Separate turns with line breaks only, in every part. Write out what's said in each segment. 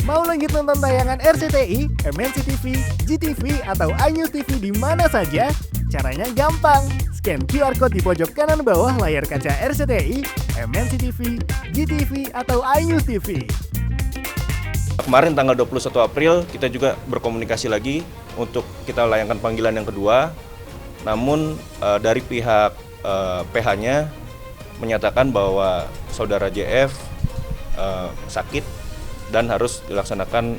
Mau lanjut nonton tayangan RCTI, MNC TV, GTV, atau iNews TV di mana saja? Caranya gampang. Scan QR Code di pojok kanan bawah layar kaca RCTI, MNC TV, GTV, atau iNews TV.
Kemarin tanggal 21 April kita juga berkomunikasi lagi untuk kita layangkan panggilan yang kedua. Namun dari pihak PH-nya menyatakan bahwa saudara JF sakit dan harus dilaksanakan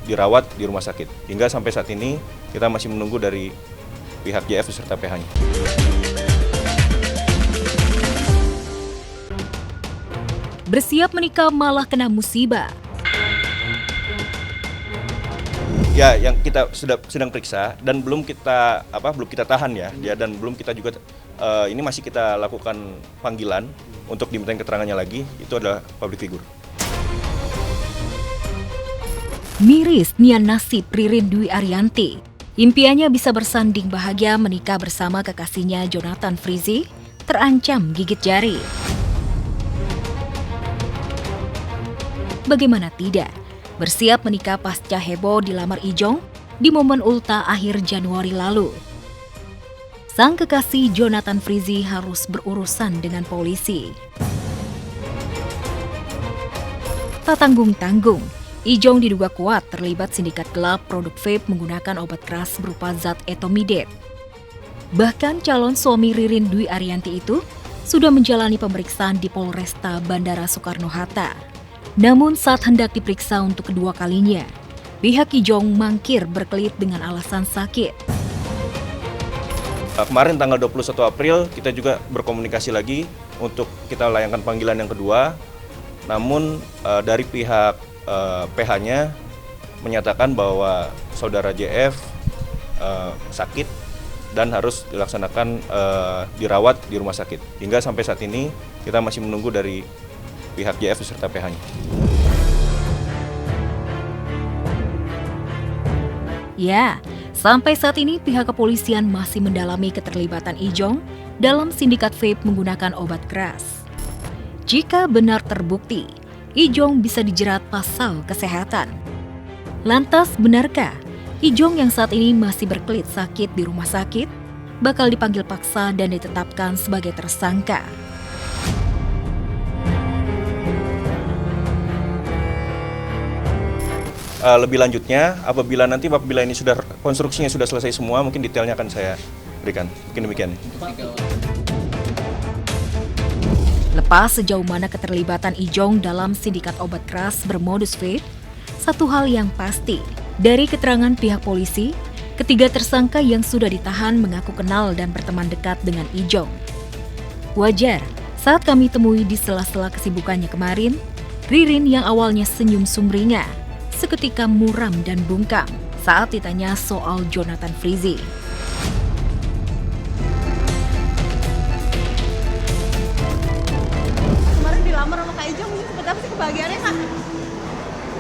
dirawat di rumah sakit. Hingga sampai saat ini kita masih menunggu dari pihak JF beserta PH-nya.
Bersiap menikah malah kena musibah.
Ya, yang kita sedang periksa dan belum kita tahan ya, dan belum kita juga ini masih kita lakukan panggilan untuk dimintain keterangannya lagi. Itu adalah public figure.
Miris nian nasib Ririn Dwi Ariyanti. Impiannya bisa bersanding bahagia menikah bersama kekasihnya Jonathan Frizzy terancam gigit jari. Bagaimana tidak? Bersiap menikah pasca heboh dilamar Ijong di momen ulta akhir Januari lalu. Sang kekasih Jonathan Frizzy harus berurusan dengan polisi. Tak tanggung-tanggung, Ijong diduga kuat terlibat sindikat gelap produk vape menggunakan obat keras berupa zat etomidate. Bahkan calon suami Ririn Dwi Ariyanti itu sudah menjalani pemeriksaan di Polresta Bandara Soekarno-Hatta. Namun saat hendak diperiksa untuk kedua kalinya, pihak Ijong mangkir berkelit dengan alasan sakit.
Kemarin tanggal 21 April kita juga berkomunikasi lagi untuk kita layangkan panggilan yang kedua. Namun dari pihak PH-nya menyatakan bahwa saudara JF sakit dan harus dilaksanakan dirawat di rumah sakit. Hingga sampai saat ini kita masih menunggu dari pihak JF beserta PH-nya.
Ya, sampai saat ini pihak kepolisian masih mendalami keterlibatan Ijong dalam sindikat vape menggunakan obat keras. Jika benar terbukti, Ijong bisa dijerat pasal kesehatan. Lantas benarkah Ijong yang saat ini masih berkelit sakit di rumah sakit bakal dipanggil paksa dan ditetapkan sebagai tersangka?
Lebih lanjutnya, apabila ini sudah konstruksinya sudah selesai semua, mungkin detailnya akan saya berikan. Mungkin demikian.
Lepas sejauh mana keterlibatan Ijong dalam sindikat obat keras bermodus vape, satu hal yang pasti, dari keterangan pihak polisi, ketiga tersangka yang sudah ditahan mengaku kenal dan berteman dekat dengan Ijong. Wajar, saat kami temui di sela-sela kesibukannya kemarin, Ririn yang awalnya senyum sumringah, seketika muram dan bungkam saat ditanya soal Jonathan Frizzy.
Kemarin dilamar sama Kak Ijong, seperti apa sih kebahagiaannya, Kak?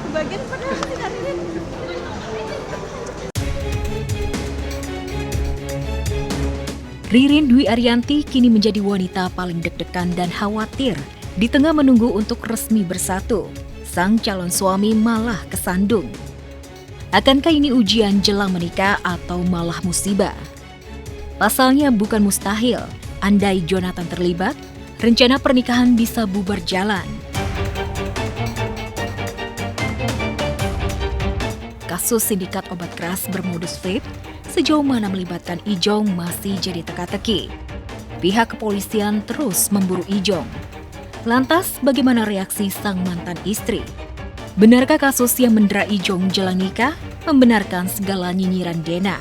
Kebahagiaan seperti apa sih, Kak Ririn?
Ririn Dwi Ariyanti kini menjadi wanita paling deg-degan dan khawatir di tengah menunggu untuk resmi bersatu. Sang calon suami malah kesandung. Akankah ini ujian jelang menikah atau malah musibah? Pasalnya bukan mustahil, andai Jonathan terlibat, rencana pernikahan bisa bubar jalan. Kasus sindikat obat keras bermodus vape sejauh mana melibatkan Ijong masih jadi teka-teki. Pihak kepolisian terus memburu Ijong. Lantas, bagaimana reaksi sang mantan istri? Benarkah kasus yang mendera Ijong jelang nikah membenarkan segala nyinyiran Dena?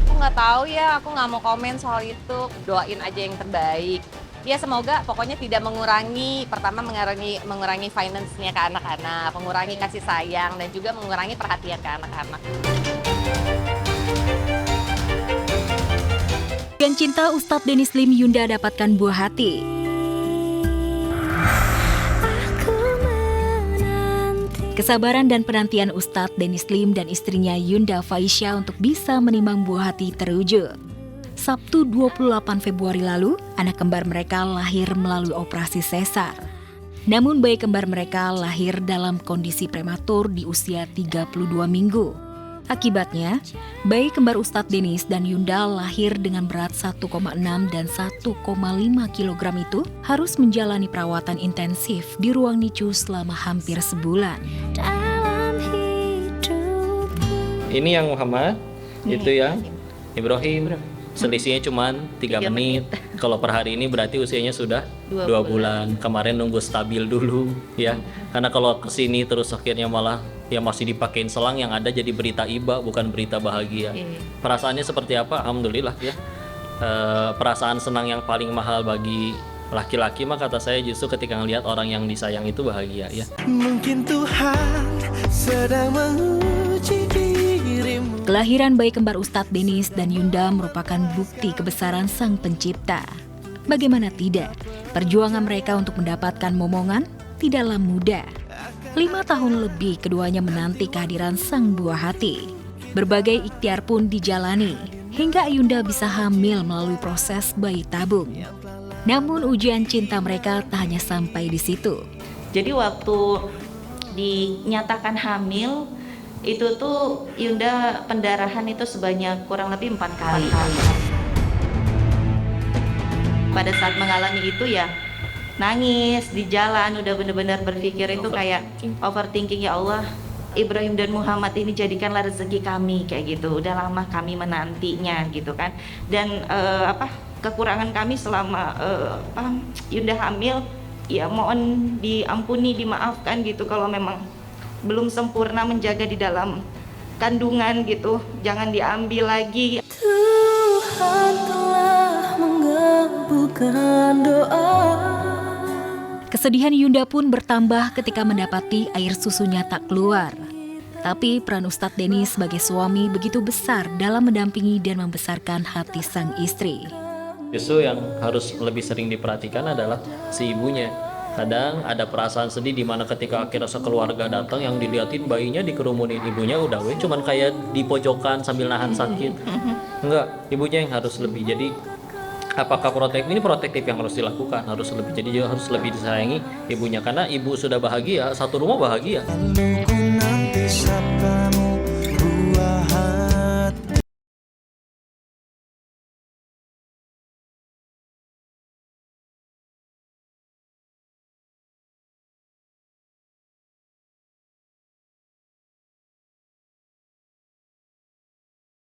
Aku nggak tahu ya, aku nggak mau komen soal itu. Doain aja yang terbaik. Ya semoga pokoknya tidak mengurangi, pertama mengurangi finance-nya ke anak-anak, mengurangi kasih sayang, dan juga mengurangi perhatian ke anak-anak.
Dan cinta Ustadz Dennis Lim Yunda dapatkan buah hati. Kesabaran dan penantian Ustadz Dennis Lim dan istrinya Yunda Faisya untuk bisa menimang buah hati terwujud. Sabtu 28 Februari lalu, anak kembar mereka lahir melalui operasi sesar. Namun bayi kembar mereka lahir dalam kondisi prematur di usia 32 minggu. Akibatnya, bayi kembar Ustadz Denis dan Yunda lahir dengan berat 1,6 dan 1,5 kg itu harus menjalani perawatan intensif di ruang NICU selama hampir sebulan.
Ini yang Muhammad, itu yang Ibrahim. Selisihnya cuma 3 menit. Kalau per hari ini berarti usianya sudah 2 bulan. Kemarin nunggu stabil dulu ya. Karena kalau kesini terus akhirnya malah ya masih dipakein selang, yang ada jadi berita iba bukan berita bahagia. Perasaannya seperti apa? Alhamdulillah ya. Perasaan senang yang paling mahal bagi laki-laki mah kata saya justru ketika ngelihat orang yang disayang itu bahagia ya.
Mungkin Tuhan sedang menguji dirimu.
Kelahiran bayi kembar Ustadz Denis dan Yunda merupakan bukti kebesaran Sang Pencipta. Bagaimana tidak, perjuangan mereka untuk mendapatkan momongan tidaklah mudah. 5 tahun lebih keduanya menanti kehadiran sang buah hati. Berbagai ikhtiar pun dijalani, hingga Yunda bisa hamil melalui proses bayi tabung. Namun ujian cinta mereka tak hanya sampai di situ.
Jadi waktu dinyatakan hamil, itu tuh Yunda pendarahan itu sebanyak kurang lebih 4 kali. Pada saat mengalami itu ya nangis di jalan, udah bener-bener berpikir itu kayak overthinking, ya Allah, Ibrahim dan Muhammad ini jadikanlah rezeki kami kayak gitu. Udah lama kami menantinya gitu kan. Dan kekurangan kami selama Yunda hamil ya mohon diampuni, dimaafkan gitu kalau memang belum sempurna menjaga di dalam kandungan gitu, jangan diambil lagi.
Tuhan telah mengabulkan doa.
Kesedihan Yunda pun bertambah ketika mendapati air susunya tak keluar. Tapi peran Ustadz Denis sebagai suami begitu besar dalam mendampingi dan membesarkan hati sang istri.
Justru yang harus lebih sering diperhatikan adalah si ibunya. Kadang ada perasaan sedih di mana ketika akhirnya sekeluarga datang yang diliatin bayinya dikerumunin, ibunya udah cuman kayak di pojokan sambil nahan sakit. Enggak, ibunya yang harus lebih. Jadi apakah protektif yang harus dilakukan, harus lebih. Jadi juga harus lebih disayangi ibunya, karena ibu sudah bahagia, satu rumah bahagia.
Lalu ku nanti sabdamu